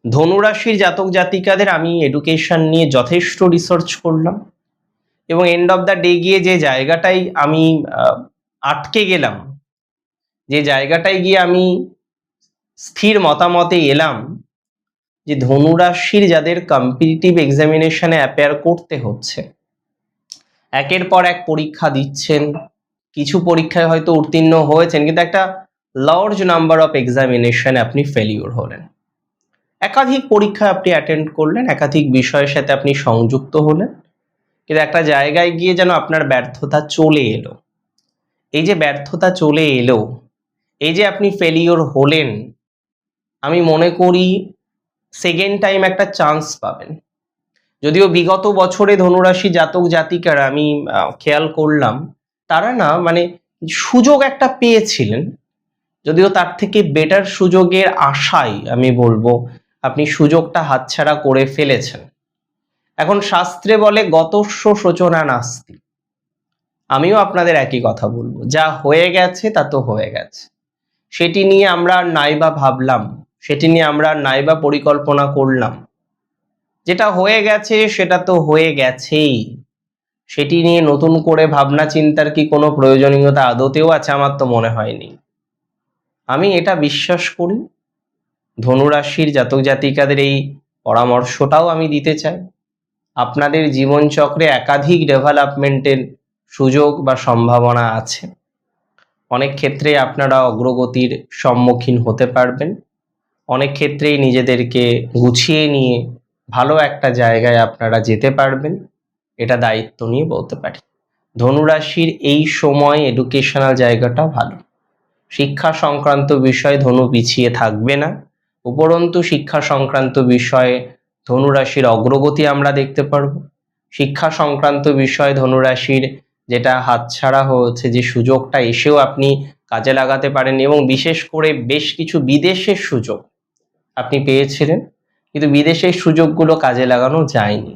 ধনুরাশির জাতক জাতিকাদের আমি এডুকেশন নিয়ে যথেষ্ট রিসার্চ করলাম এবং এন্ড অফ দ্য ডে গিয়ে যে জায়গাটাই আমি আটকে গেলাম, যে জায়গাটায় গিয়ে আমি স্থির মতামতে এলাম যে ধনুরাশির যাদের কম্পিটিটিভ এক্সামিনেশনে অ্যাপিয়ার করতে হচ্ছে, একের পর এক পরীক্ষা দিচ্ছেন, কিছু পরীক্ষায় হয়তো উত্তীর্ণ হয়েছেন কিন্তু একটা লার্জ নাম্বার অফ এক্সামিনেশনে আপনি ফেলিওর হলেন। একাধিক পরীক্ষা আপনি অ্যাটেন্ড করলেন, একাধিক বিষয়ের সাথে আপনি সংযুক্ত হলেন, কিন্তু একটা জায়গায় গিয়ে যেন আপনার ব্যর্থতা চলে এলো। এই যে ব্যর্থতা চলে এলো, এই যে আপনি ফেলিওর হলেন, আমি মনে করি সেকেন্ড টাইম একটা চান্স পাবেন। যদিও বিগত বছরে ধনুরাশি জাতক জাতিকারা আমি খেয়াল করলাম তারা না মানে সুযোগ একটা পেয়েছিলেন, যদিও তার থেকে বেটার সুযোগের আশায় আমি বলবো আপনি সুযোগটা হাতছাড়া করে ফেলেছেন। এখন শাস্ত্রে বলে গতস্য শোচনা নাস্তি, আমিও আপনাদের একই কথা বলবো, যা হয়ে গেছে তা তো হয়ে গেছে, সেটি নিয়ে আমরা নাইবা ভাবলাম, সেটি নিয়ে আমরা নাইবা পরিকল্পনা করলাম। যেটা হয়ে গেছে সেটা তো হয়ে গেছেই, সেটি নিয়ে নতুন করে ভাবনা চিন্তার কি কোনো প্রয়োজনীয়তা আদতেও আছে? আমার তো মনে হয়নি। আমি এটা বিশ্বাস করি, ধনুরাশির জাতক জাতিকাদের এই পরামর্শটাও আমি দিতে চাই। আপনাদের জীবনচক্রে একাধিক ডেভেলপমেন্টের সুযোগ বা সম্ভাবনা আছে, অনেক ক্ষেত্রে আপনারা অগ্রগতির সম্মুখীন হতে পারবেন, অনেক ক্ষেত্রেই নিজেদেরকে গুছিয়ে নিয়ে ভালো একটা জায়গায় আপনারা যেতে পারবেন, এটা দায়িত্ব নিয়ে বলতে পারি। ধনুরাশির এই সময় এডুকেশনাল জায়গাটা ভালো, শিক্ষা সংক্রান্ত বিষয়ে ধনু পিছিয়ে থাকবে না, উপরন্তু শিক্ষা সংক্রান্ত বিষয়ে ধনুরাশির অগ্রগতি আমরা দেখতে পারবো। শিক্ষা সংক্রান্ত বিষয়ে ধনুরাশির যেটা হাতছাড়া হয়েছে, যে সুযোগটা এসেও আপনি কাজে লাগাতে পারেন, এবং বিশেষ করে বেশ কিছু বিদেশের সুযোগ আপনি পেয়েছিলেন কিন্তু বিদেশের সুযোগগুলো কাজে লাগানো যায়নি।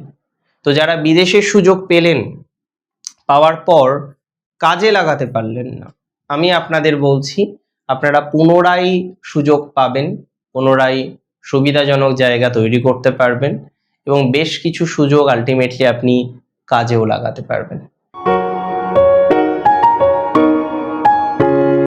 তো যারা বিদেশের সুযোগ পেলেন, পাওয়ার পর কাজে লাগাতে পারলেন না, আমি আপনাদের বলছি আপনারা পুনরায় সুযোগ পাবেন, পুনরায় সুবিধাজনক জায়গা তৈরি করতে পারবেন এবং বেশ কিছু সুযোগ আলটিমেটলি আপনি কাজেও লাগাতে পারবেন।